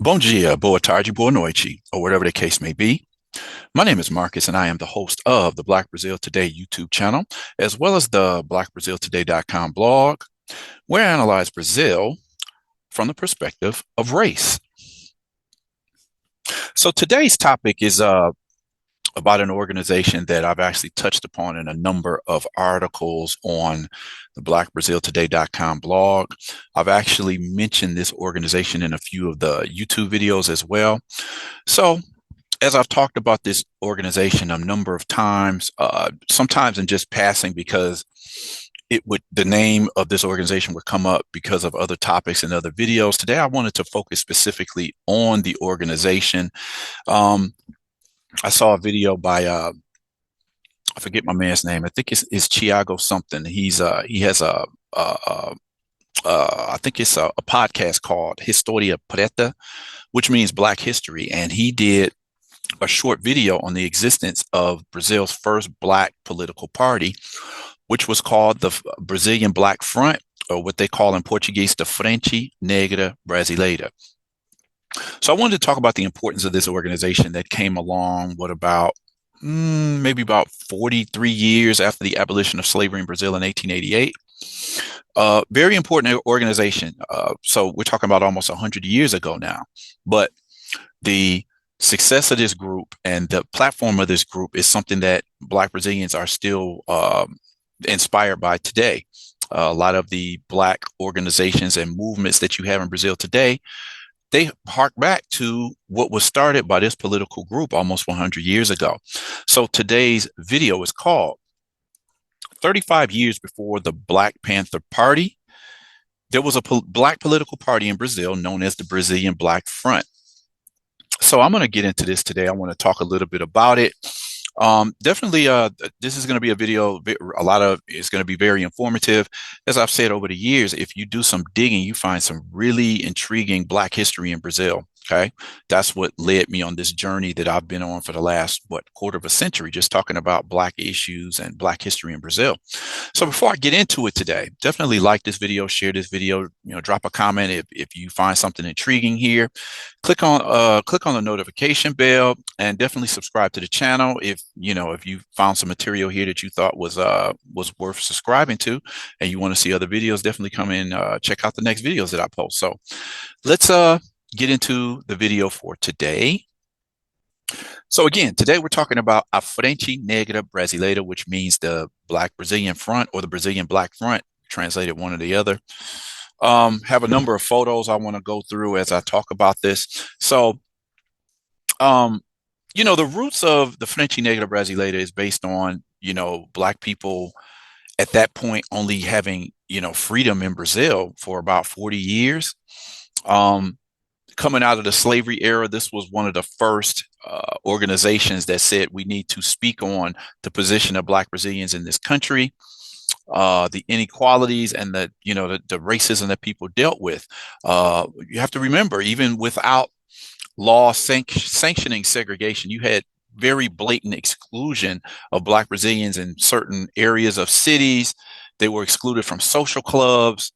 Bom dia, boa tarde, boa noite, or whatever the case may be. My name is Marcus, and I am the host of the Black Brazil Today YouTube channel, as well as the blackbraziltoday.com blog, where I analyze Brazil from the perspective of race. So today's topic is about an organization that I've actually touched upon in a number of articles on the blackbraziltoday.com blog. I've actually mentioned this organization in a few of the YouTube videos as well. So as I've talked about this organization a number of times, sometimes in just passing because the name of this organization would come up because of other topics and other videos. Today, I wanted to focus specifically on the organization. I saw a video by I forget my man's name. I think it's Thiago something. He has I think it's a podcast called Historia Preta, which means Black History, and he did a short video on the existence of Brazil's first Black political party, which was called the Brazilian Black Front, or what they call in Portuguese, the Frente Negra Brasileira. So I wanted to talk about the importance of this organization that came along, maybe about 43 years after the abolition of slavery in Brazil in 1888. Very important organization. So we're talking about almost 100 years ago now. But the success of this group and the platform of this group is something that Black Brazilians are still inspired by today. A lot of the Black organizations and movements that you have in Brazil today, they hark back to what was started by this political group almost 100 years ago. So today's video is called 35 years before the Black Panther Party. There was a Black political party in Brazil known as the Brazilian Black Front. So I'm going to get into this today. I want to talk a little bit about it. Definitely, this is going to be a video. It's going to be very informative. As I've said over the years, if you do some digging, you find some really intriguing Black history in Brazil. Okay. That's what led me on this journey that I've been on for the last, quarter of a century, just talking about Black issues and Black history in Brazil. So before I get into it today, definitely like this video, share this video, drop a comment if you find something intriguing here. Click on the notification bell and definitely subscribe to the channel if you found some material here that you thought was worth subscribing to and you want to see other videos. Definitely come in, check out the next videos that I post. So let's get into the video for today. So again, today we're talking about a Frente Negra Brasileira, which means the Black Brazilian Front or the Brazilian Black Front, translated one or the other. Have a number of photos I want to go through as I talk about this. So, the roots of the Frente Negra Brasileira is based on, Black people at that point only having, freedom in Brazil for about 40 years. Coming out of the slavery era, this was one of the first organizations that said we need to speak on the position of Black Brazilians in this country, the inequalities and the racism that people dealt with. You have to remember, even without law sanctioning segregation, you had very blatant exclusion of Black Brazilians in certain areas of cities. They were excluded from social clubs.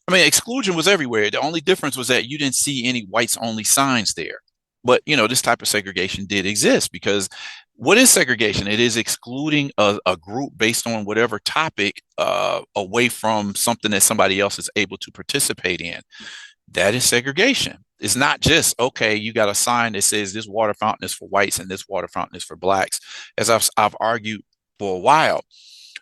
I mean, exclusion was everywhere. The only difference was that you didn't see any whites only signs there. But, this type of segregation did exist because what is segregation? It is excluding a group based on whatever topic away from something that somebody else is able to participate in. That is segregation. It's not just, okay, you got a sign that says this water fountain is for whites and this water fountain is for Blacks. As I've argued for a while,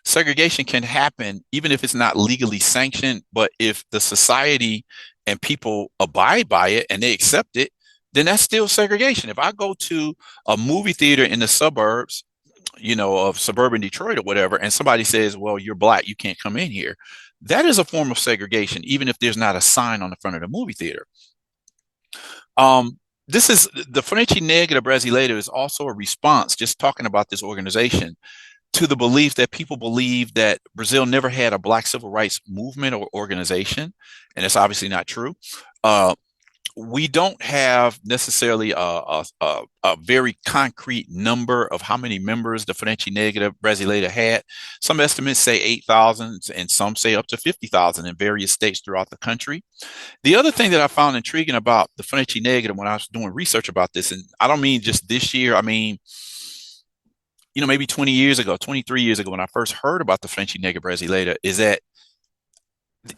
segregation can happen even if it's not legally sanctioned, but if the society and people abide by it and they accept it, then that's still segregation. If I go to a movie theater in the suburbs, of suburban Detroit or whatever, and somebody says, well, you're Black, you can't come in here, that is a form of segregation, even if there's not a sign on the front of the movie theater. This is the Frente Negra Brasileira is also a response, just talking about this organization, to the belief that people believe that Brazil never had a Black civil rights movement or organization, and it's obviously not true. we don't have necessarily a very concrete number of how many members the Frente Negra Brasileira had. Some estimates say 8,000 and some say up to 50,000 in various states throughout the country. The other thing that I found intriguing about the Frente Negra when I was doing research about this, and I don't mean just this year, I mean, maybe 20 years ago, 23 years ago, when I first heard about the Frente Negra Brasileira, is that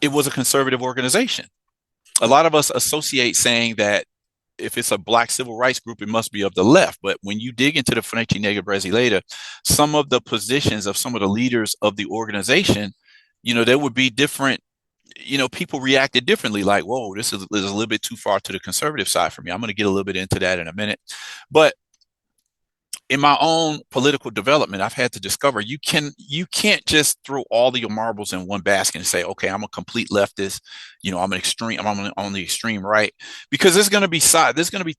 it was a conservative organization. A lot of us associate saying that if it's a Black civil rights group, it must be of the left. But when you dig into the Frente Negra Brasileira, some of the positions of some of the leaders of the organization, there would be different, people reacted differently, like, whoa, this is a little bit too far to the conservative side for me. I'm going to get a little bit into that in a minute. But in my own political development, I've had to discover you can't just throw all of your marbles in one basket and say, okay, I'm a complete leftist, I'm on the extreme right, because there's going to be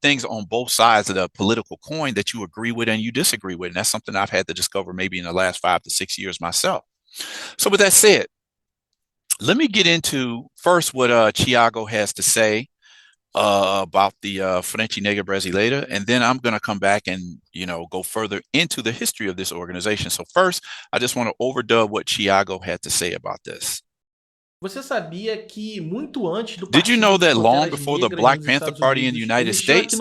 things on both sides of the political coin that you agree with and you disagree with, and that's something I've had to discover maybe in the last 5 to 6 years myself. So with that said, let me get into first what Thiago has to say about the Frente Negra Brasileira, and then I'm going to come back and go further into the history of this organization. So first, I just want to overdub what Thiago had to say about this. Você sabia que muito antes do Did you know that long before the Black Panther Party in the United States,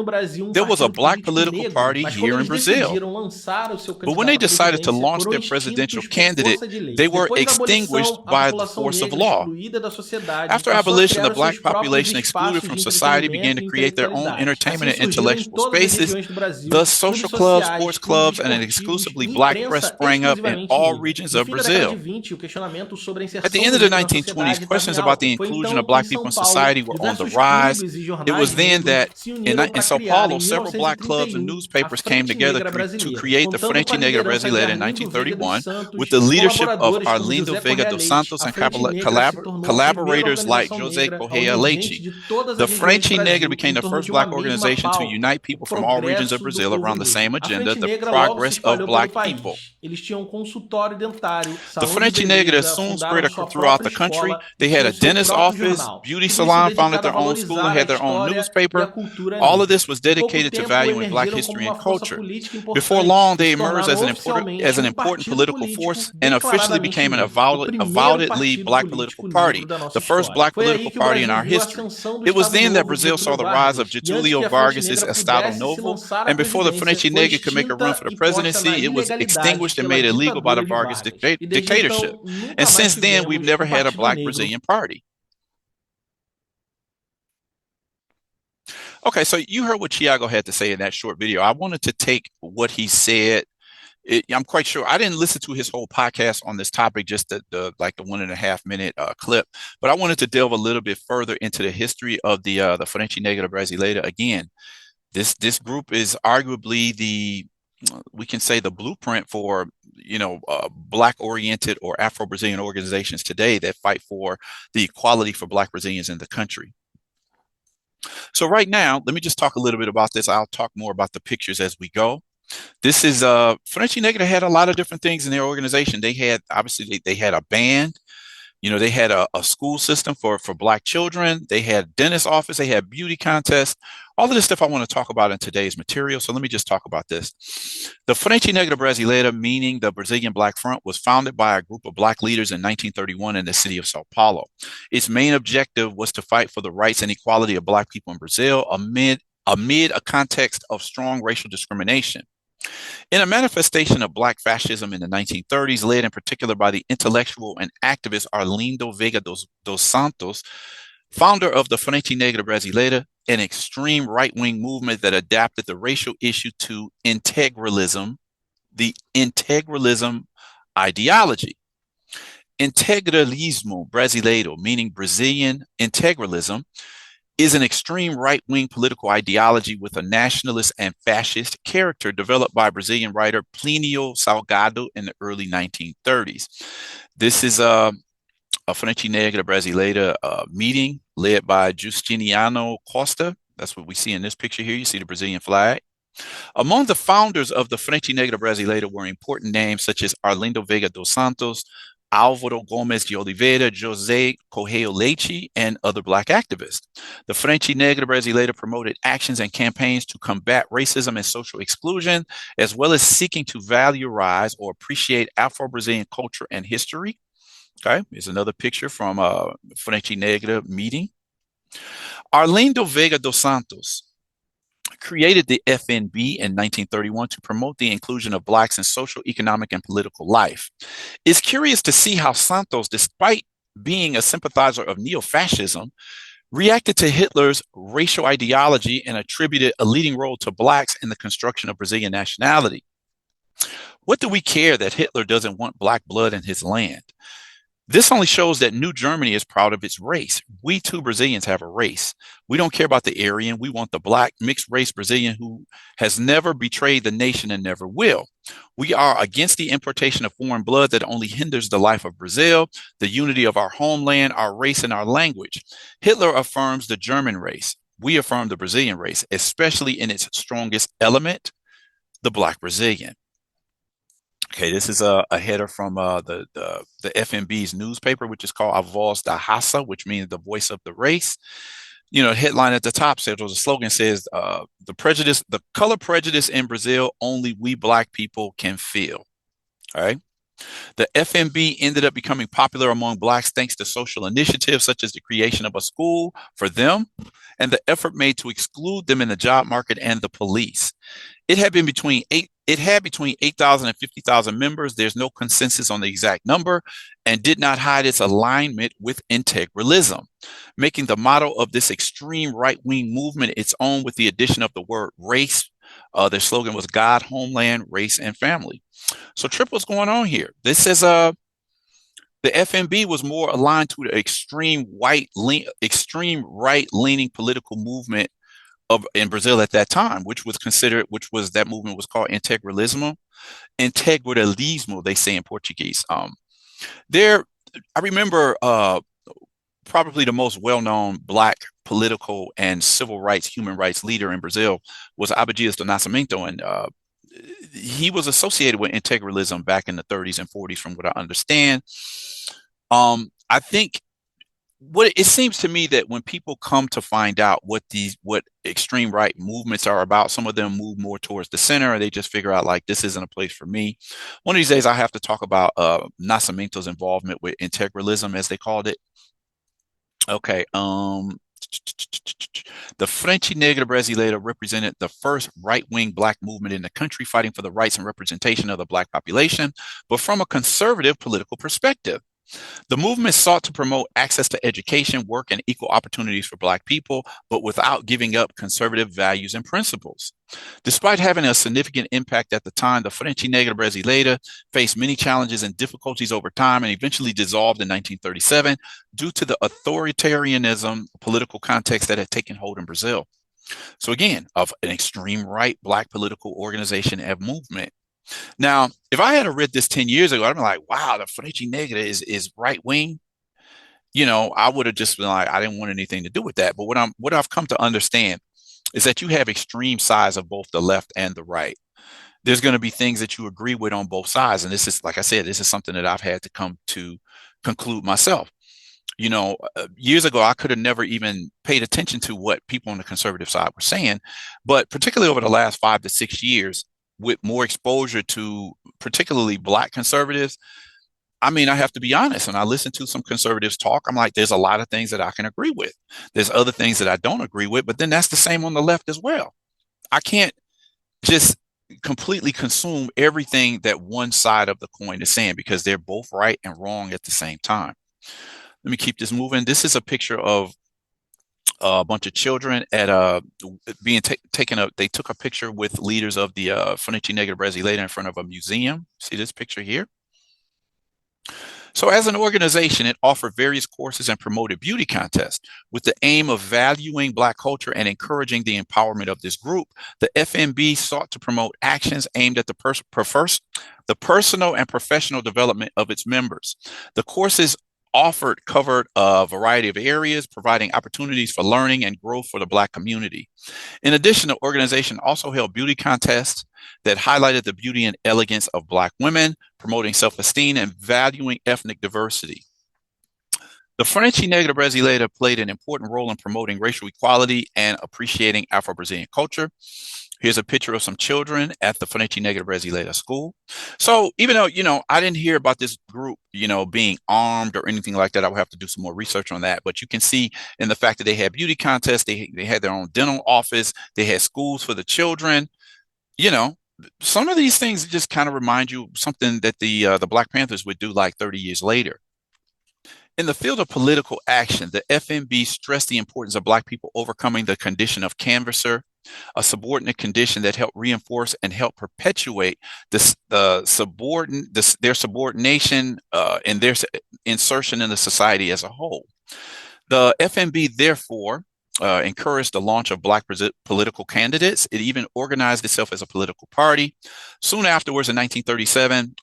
there was a Black political party here in Brazil? But when they decided to launch their presidential candidate, they were extinguished by the force of law. After abolition, the Black population excluded from society began to create their own entertainment and intellectual spaces. Thus, social clubs, sports clubs, and an exclusively Black press sprang up in all regions of Brazil. At the end of the 1920s, questions about the inclusion of Black people in society were on the rise. It was then that in Sao Paulo, several Black clubs and newspapers came together to create the Frente Negra Brasileira in 1931 with the leadership of Arlindo Veiga dos Santos and collaborators like José Correia Leite. The Frente Negra became the first Black organization to unite people from all regions of Brazil around the same agenda, the progress of Black people. The Frente Negra soon spread throughout the country. They had a dentist office, beauty salon, founded their own school, and had their own newspaper. All of this was dedicated to valuing Black history and culture. Before long, they emerged as an important political force and officially became an avowedly Black political party, the first Black political party in our history. It was then that Brazil saw the rise of Getúlio Vargas's Estado Novo, and before the Frente Negra could make a run for the presidency, it was extinguished and made illegal by the Vargas dictatorship. And since then, we've never had a Black Brazilian party. Okay, so you heard what Thiago had to say in that short video. I wanted to take what he said. I'm quite sure I didn't listen to his whole podcast on this topic, just the 1.5 minute clip, but I wanted to delve a little bit further into the history of the Frente Negra Brasileira. Again, this group is arguably we can say the blueprint for Black oriented or Afro-Brazilian organizations today that fight for the equality for Black Brazilians in the country. So right now, let me just talk a little bit about this. I'll talk more about the pictures as we go. This is Frente Negra had a lot of different things in their organization. They had, obviously, they had a band. They had a school system for Black children. They had dentist office. They had beauty contests. All of this stuff I want to talk about in today's material. So let me just talk about this. The Frente Negra Brasileira, meaning the Brazilian Black Front, was founded by a group of Black leaders in 1931 in the city of Sao Paulo. Its main objective was to fight for the rights and equality of Black people in Brazil amid a context of strong racial discrimination. In a manifestation of Black fascism in the 1930s, led in particular by the intellectual and activist Arlindo Veiga dos Santos, founder of the Frente Negra Brasileira, an extreme right-wing movement that adapted the racial issue to integralism, the integralism ideology. Integralismo brasileiro, meaning Brazilian integralism, is an extreme right-wing political ideology with a nationalist and fascist character developed by Brazilian writer Plínio Salgado in the early 1930s. This is a Frente Negra Brasileira meeting led by Justiniano Costa. That's what we see in this picture here. You see the Brazilian flag. Among the founders of the Frente Negra Brasileira were important names such as Arlindo Veiga dos Santos, Álvaro Gomes de Oliveira, José Correio Leite, and other Black activists. The Frente Negra Brasileira promoted actions and campaigns to combat racism and social exclusion, as well as seeking to valorize or appreciate Afro-Brazilian culture and history. Okay, here's another picture from a Frente Negra meeting. Arlindo Veiga dos Santos created the FNB in 1931 to promote the inclusion of Blacks in social, economic, and political life. It's curious to see how Santos, despite being a sympathizer of neo-fascism, reacted to Hitler's racial ideology and attributed a leading role to Blacks in the construction of Brazilian nationality. What do we care that Hitler doesn't want Black blood in his land? This only shows that New Germany is proud of its race. We too Brazilians have a race. We don't care about the Aryan. We want the Black mixed race Brazilian who has never betrayed the nation and never will. We are against the importation of foreign blood that only hinders the life of Brazil, the unity of our homeland, our race, and our language. Hitler affirms the German race. We affirm the Brazilian race, especially in its strongest element, the Black Brazilian. Okay, this is a header from the FNB's newspaper, which is called A Voz da Raça, which means the voice of the race. You know, the headline at the top says, or the slogan says, the color prejudice in Brazil, only we Black people can feel. All right. The FNB ended up becoming popular among Blacks thanks to social initiatives such as the creation of a school for them and the effort made to exclude them in the job market and the police. It had between 8,000 and 50,000 members. There's no consensus on the exact number and did not hide its alignment with integralism, making the motto of this extreme right-wing movement its own with the addition of the word race. Their slogan was God, homeland, race, and family. So Trip, what's going on here? This is the FNB was more aligned to the extreme right-leaning political movement in Brazil at that time, which that movement was called integralismo, they say in Portuguese. I remember probably the most well-known Black political and civil rights, human rights leader in Brazil was Abdias do Nascimento, and he was associated with integralism back in the 30s and 40s, from what I understand. I think what it seems to me that when people come to find out what extreme right movements are about, some of them move more towards the center, or they just figure out like this isn't a place for me. One of these days, I have to talk about Nascimento's involvement with integralism, as they called it. Okay. The Frente Negra Brasileira represented the first right-wing Black movement in the country, fighting for the rights and representation of the Black population, but from a conservative political perspective. The movement sought to promote access to education, work, and equal opportunities for Black people, but without giving up conservative values and principles. Despite having a significant impact at the time, the Frente Negra Brasileira faced many challenges and difficulties over time and eventually dissolved in 1937 due to the authoritarianism political context that had taken hold in Brazil. So again, of an extreme right Black political organization and movement. Now, if I had read this 10 years ago, I'd be like, wow, the Frente Negra is right wing. You know, I would have just been like, I didn't want anything to do with that. But what I've come to understand is that you have extreme sides of both the left and the right. There's going to be things that you agree with on both sides. And this is, like I said, this is something that I've had to come to conclude myself. You know, years ago, I could have never even paid attention to what people on the conservative side were saying. But particularly over the last 5 to 6 years, with more exposure to particularly Black conservatives, I mean, I have to be honest, and I listen to some conservatives talk, I'm like, there's a lot of things that I can agree with. There's other things that I don't agree with, but then that's the same on the left as well. I can't just completely consume everything that one side of the coin is saying, because they're both right and wrong at the same time. Let me keep this moving. This is a picture of a bunch of children at being taken up. They took a picture with leaders of the Frente Negra Brasileira in front of a museum. See this picture here? So as an organization, it offered various courses and promoted beauty contests with the aim of valuing Black culture and encouraging the empowerment of this group. The FNB sought to promote actions aimed at the personal and professional development of its members. The courses covered a variety of areas, providing opportunities for learning and growth for the Black community. In addition, the organization also held beauty contests that highlighted the beauty and elegance of Black women, promoting self-esteem and valuing ethnic diversity. The Frente Negra Brasileira played an important role in promoting racial equality and appreciating Afro-Brazilian culture. Here's a picture of some children at the Frente Negra Brasileira school. So even though, I didn't hear about this group, being armed or anything like that, I would have to do some more research on that. But you can see in the fact that they had beauty contests, they had their own dental office, they had schools for the children. Some of these things just kind of remind you something that the Black Panthers would do like 30 years later. In the field of political action, the FNB stressed the importance of Black people overcoming the condition of canvasser, a subordinate condition that helped reinforce and help perpetuate their subordination and their insertion in the society as a whole. The FNB, therefore, encouraged the launch of Black political candidates. It even organized itself as a political party. Soon afterwards, in 1937,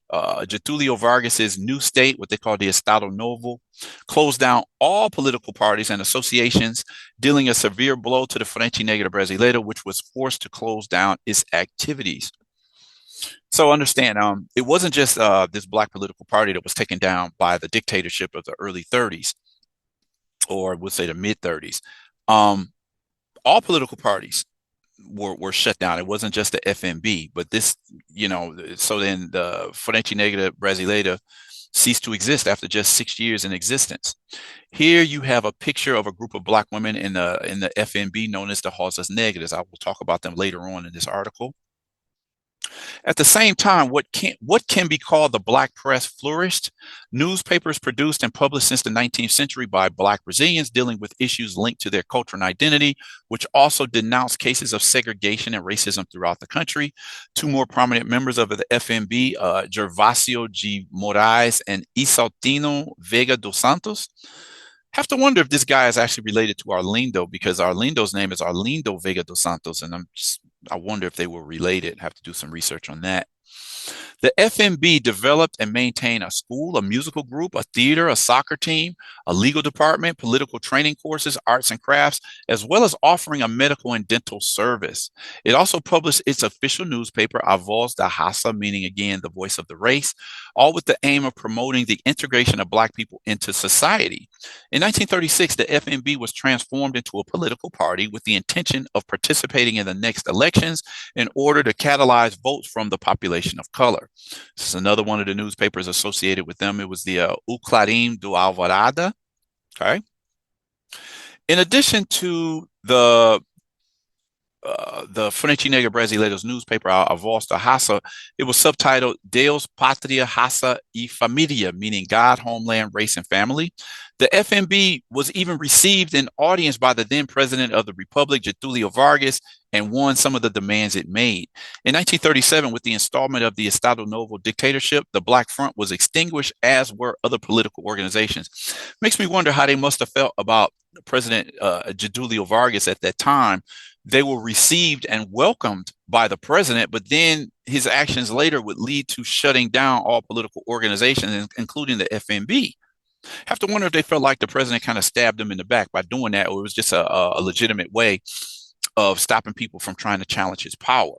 Getulio Vargas's new state, what they called the Estado Novo, closed down all political parties and associations, dealing a severe blow to the Frente Negra Brasileira, which was forced to close down its activities. So understand, it wasn't just this Black political party that was taken down by the dictatorship of the early 30s, or we'll say the mid 30s. All political parties were shut down. It wasn't just the FNB, but this, so then the Frente Negra Brasileira ceased to exist after just 6 years in existence. Here you have a picture of a group of Black women in the FNB known as the Rosas Negras. I will talk about them later on in this article. At the same time, what can be called the Black press flourished. Newspapers produced and published since the 19th century by Black Brazilians dealing with issues linked to their culture and identity, which also denounced cases of segregation and racism throughout the country. Two more prominent members of the FNB, Gervásio de Moraes and Isaltino Veiga dos Santos. Have to wonder if this guy is actually related to Arlindo, because Arlindo's name is Arlindo Veiga dos Santos, and I wonder if they were related. Have to do some research on that. The FNB developed and maintained a school, a musical group, a theater, a soccer team, a legal department, political training courses, arts and crafts, as well as offering a medical and dental service. It also published its official newspaper, A Voz da Raça, meaning again, the voice of the race, all with the aim of promoting the integration of Black people into society. In 1936, the FNB was transformed into a political party with the intention of participating in the next elections in order to catalyze votes from the population of color. This is another one of the newspapers associated with them. It was the O Clarim do Alvorada. Okay. In addition to the Frente Negra Brasileira's newspaper, A Voz da Raça, it was subtitled Deus, Pátria, Raça e Família, meaning God, Homeland, Race, and Family. The FNB was even received in audience by the then president of the Republic, Getulio Vargas, and won some of the demands it made. In 1937, with the installment of the Estado Novo dictatorship, the Black Front was extinguished, as were other political organizations. Makes me wonder how they must have felt about President Getulio Vargas at that time. They were received and welcomed by the president, but then his actions later would lead to shutting down all political organizations, including the FNB. Have to wonder if they felt like the president kind of stabbed them in the back by doing that, or it was just a legitimate way of stopping people from trying to challenge his power.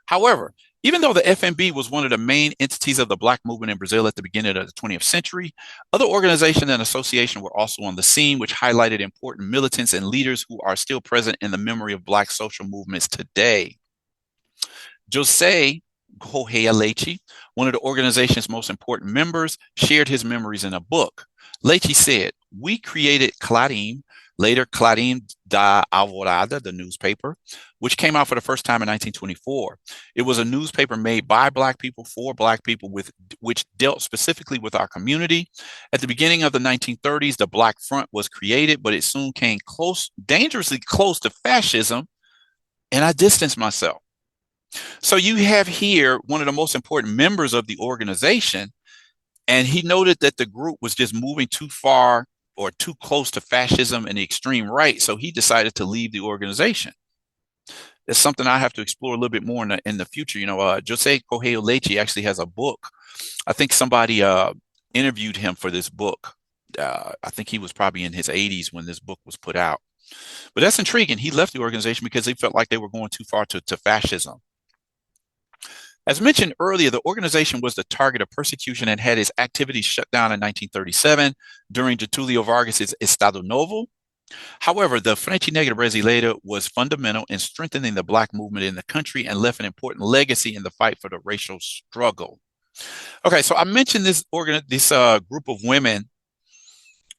However, even though the FNB was one of the main entities of the Black movement in Brazil at the beginning of the 20th century, other organizations and associations were also on the scene, which highlighted important militants and leaders who are still present in the memory of Black social movements today. José Correia Leite, one of the organization's most important members, shared his memories in a book. Leite said, "We created Clarim, later Clarim da Alvorada, the newspaper, which came out for the first time in 1924. It was a newspaper made by Black people for Black people, which dealt specifically with our community. At the beginning of the 1930s, the Black Front was created, but it soon came dangerously close to fascism, and I distanced myself." So you have here one of the most important members of the organization, and he noted that the group was just moving too far or too close to fascism and the extreme right, so he decided to leave the organization. It's something I have to explore a little bit more in the future. José Correia Leite actually has a book. I think somebody interviewed him for this book. I think he was probably in his 80s when this book was put out. But that's intriguing. He left the organization because he felt like they were going too far to fascism. As mentioned earlier, the organization was the target of persecution and had its activities shut down in 1937 during Getulio Vargas's Estado Novo. However, the Frente Negra Brasileira was fundamental in strengthening the Black movement in the country and left an important legacy in the fight for the racial struggle. Okay, so I mentioned this group of women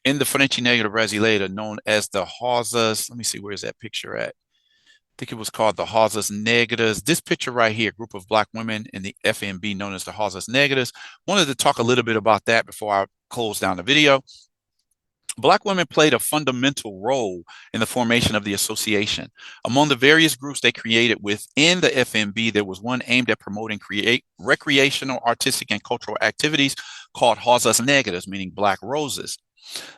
in the Frente Negra Brasileira known as the Rosas. Let me see, where's that picture at? I think it was called the Rosas Negras. This picture right here, group of Black women in the FNB known as the Rosas Negras. Wanted to talk a little bit about that before I close down the video. Black women played a fundamental role in the formation of the association. Among the various groups they created within the FNB, there was one aimed at promoting recreational, artistic, and cultural activities called Rosas Negras, meaning Black Roses.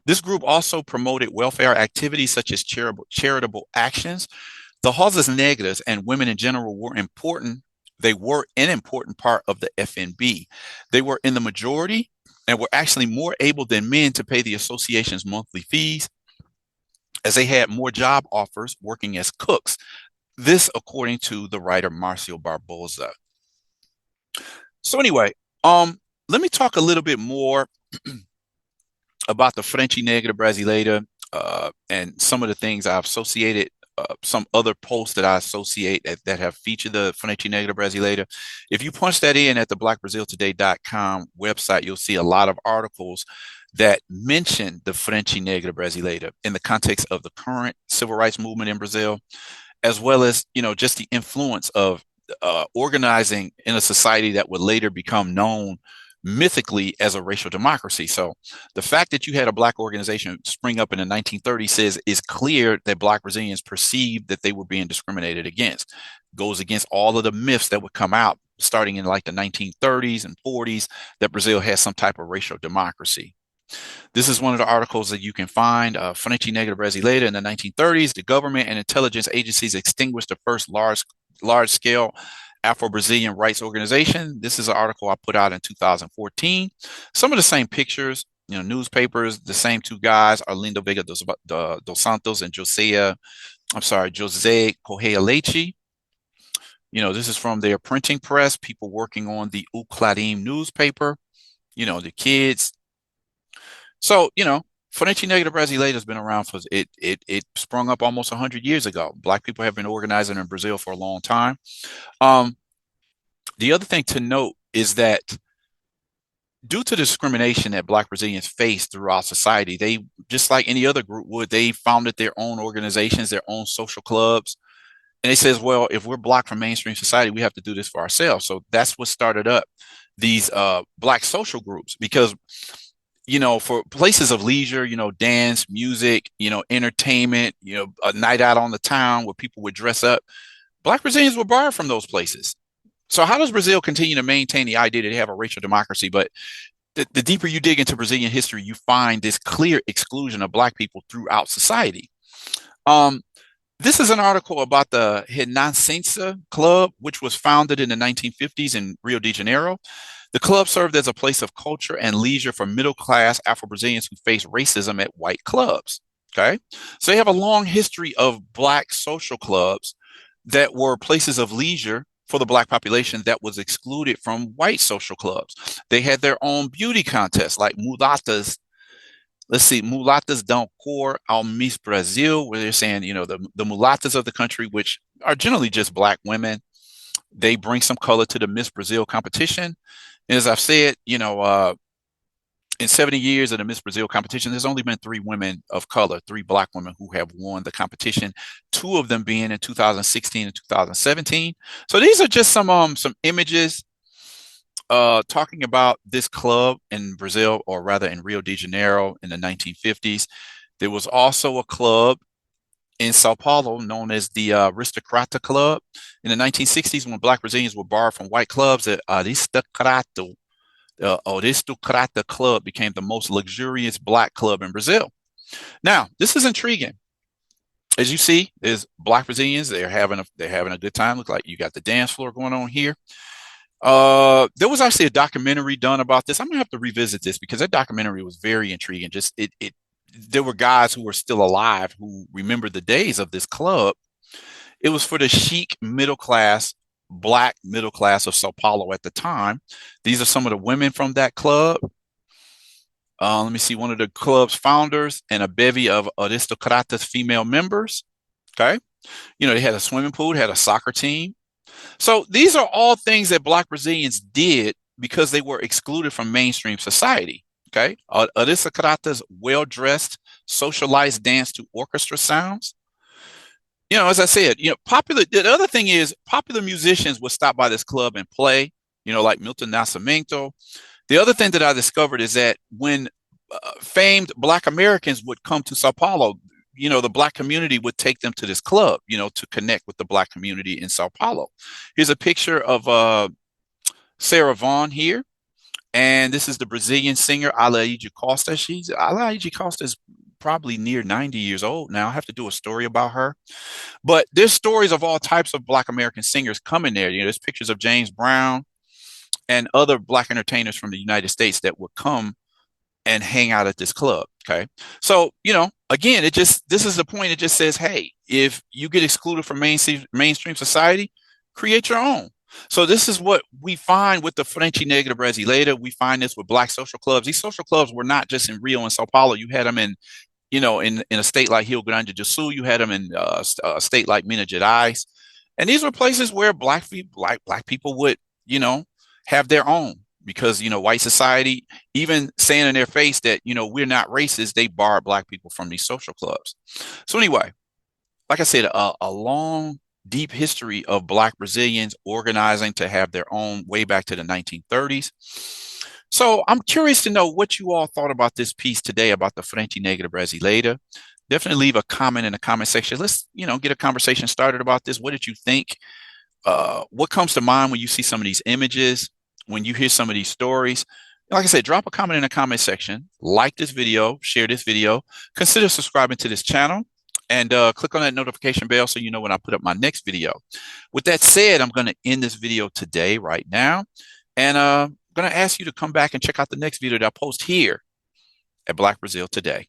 This group also promoted welfare activities such as charitable actions. The Rosas Negras and women in general were important. They were an important part of the FNB. They were in the majority and were actually more able than men to pay the association's monthly fees, as they had more job offers working as cooks. This, according to the writer Marcio Barbosa. So anyway, let me talk a little bit more about the Frente Negra Brasileira and some of the things I've associated, some other posts that I associate that have featured the Frente Negra Brasileira. If you punch that in at the blackbraziltoday.com website, you'll see a lot of articles that mention the Frente Negra Brasileira in the context of the current civil rights movement in Brazil, as well as, just the influence of organizing in a society that would later become known mythically as a racial democracy. So the fact that you had a Black organization spring up in the 1930s is clear that Black Brazilians perceived that they were being discriminated against. Goes against all of the myths that would come out starting in like the 1930s and 40s that Brazil has some type of racial democracy. This is one of the articles that you can find. Frente Negra Brasileira in the 1930s, the government and intelligence agencies extinguished the first large-scale Afro-Brazilian rights organization. This is an article I put out in 2014. Some of the same pictures, newspapers, the same two guys, Arlindo Veiga dos Santos and José Correia Leite. This is from their printing press, people working on the O Clarim newspaper, the kids. So, Frente Negra Brasileira has been around for it sprung up almost 100 years ago. Black people have been organizing in Brazil for a long time. The other thing to note is that due to discrimination that Black Brazilians face throughout society, they, just like any other group would, they founded their own organizations, their own social clubs. And they says, well, if we're blocked from mainstream society, we have to do this for ourselves. So that's what started up these Black social groups, because for places of leisure, dance, music, entertainment, a night out on the town where people would dress up, Black Brazilians were barred from those places. So how does Brazil continue to maintain the idea that they have a racial democracy? But the deeper you dig into Brazilian history, you find this clear exclusion of Black people throughout society. This is an article about the Renascença Club, which was founded in the 1950s in Rio de Janeiro. The club served as a place of culture and leisure for middle-class Afro-Brazilians who faced racism at white clubs. Okay, so they have a long history of Black social clubs that were places of leisure for the Black population that was excluded from white social clubs. They had their own beauty contests, like mulatas. Let's see, mulatas dão cor ao Miss Brasil, where they're saying, the mulatas of the country, which are generally just Black women, they bring some color to the Miss Brazil competition. And as I've said, in 70 years of the Miss Brazil competition, there's only been 3 women of color, 3 Black women who have won the competition, 2 of them being in 2016 and 2017. So these are just some images talking about this club in Brazil, or rather in Rio de Janeiro in the 1950s. There was also a club in Sao Paulo known as the Aristocrata Club. In the 1960s, when Black Brazilians were barred from white clubs, the Aristocrata Club became the most luxurious Black club in Brazil. Now, this is intriguing. As you see, there's Black Brazilians. They're having a good time. Look like you got the dance floor going on here. There was actually a documentary done about this. I'm gonna have to revisit this because that documentary was very intriguing. Just it there were guys who were still alive who remember the days of this club. It was for the chic middle class, black middle class of Sao Paulo at the time. These are some of the women from that club. Let me see, one of the club's founders and a bevy of aristocratas female members. Okay. They had a swimming pool, had a soccer team. So these are all things that Black Brazilians did because they were excluded from mainstream society. Okay. Aristocratas, well dressed, socialized dance to orchestra sounds. As I said, the other thing is popular musicians would stop by this club and play, like Milton Nascimento. The other thing that I discovered is that when famed Black Americans would come to Sao Paulo, the Black community would take them to this club, to connect with the Black community in Sao Paulo. Here's a picture of Sarah Vaughan here. And this is the Brazilian singer Alaide Costa. Alaide Costa is probably near 90 years old now. I have to do a story about her. But there's stories of all types of Black American singers coming there. There's pictures of James Brown and other Black entertainers from the United States that would come and hang out at this club. Okay. So, again, this is the point. It just says, hey, if you get excluded from mainstream society, create your own. So this is what we find with the Frente Negra Brasileira. We find this with Black social clubs. These social clubs were not just in Rio and Sao Paulo. You had them in a state like Rio Grande do Sul. You had them in a state like Minas Gerais. And these were places where black people would, have their own, because, white society, even saying in their face that, we're not racist, they barred Black people from these social clubs. So anyway, like I said, a long, deep history of Black Brazilians organizing to have their own way back to the 1930s. So I'm curious to know what you all thought about this piece today about the Frente Negra Brasileira. Definitely leave a comment in the comment section. Let's, get a conversation started about this. What did you think? What comes to mind when you see some of these images, when you hear some of these stories? Like I said, drop a comment in the comment section, like this video, share this video, consider subscribing to this channel, and click on that notification bell so you know when I put up my next video. With that said, I'm going to end this video today, right now, and I'm going to ask you to come back and check out the next video that I post here at Black Brazil Today.